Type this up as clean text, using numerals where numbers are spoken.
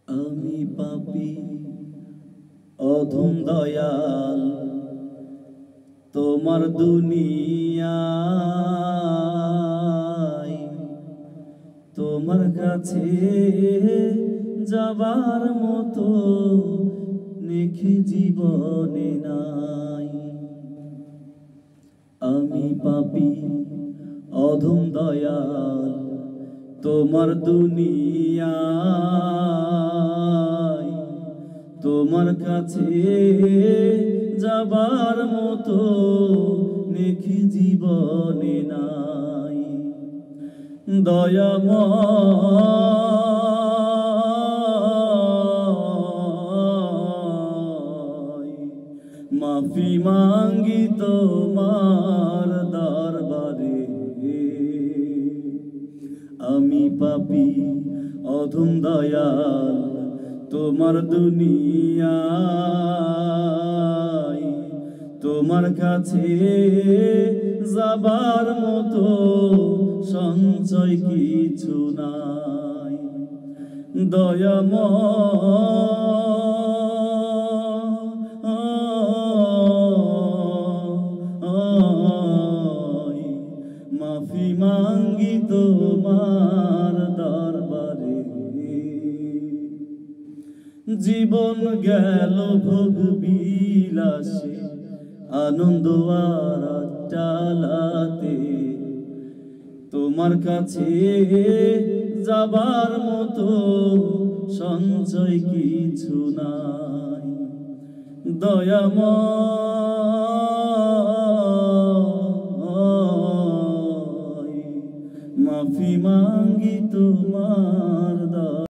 আমি পাপী অধম দয়াল তোমার দুনিয়ায়, তোমার কাছে যাবার মতো নেকি জীবনে নাই। আমি পাপী অধম দয়াল তোমার দুনিয়ায়, তোমার কাছে যাবার মতো নেকি জীবনে নাই। দয়াময় মাফি মাঙ্গি তোমার দরবারে, আমি পাপী অধম দয়াল তোমার দুনিয়ায়, তোমার কাছে যাবার মতো সঞ্চয় কিছু নাই। দয়াময় মাফি মাঙ্গি তোমার দরবারে, জীবন গেল ভোগ বিলাসে আনন্দ আর আট্টালাতে, তোমার কাছে যাবার মতো সঞ্চয় কিছু নাই। দয়াময় মাফি মাঙ্গি তোমার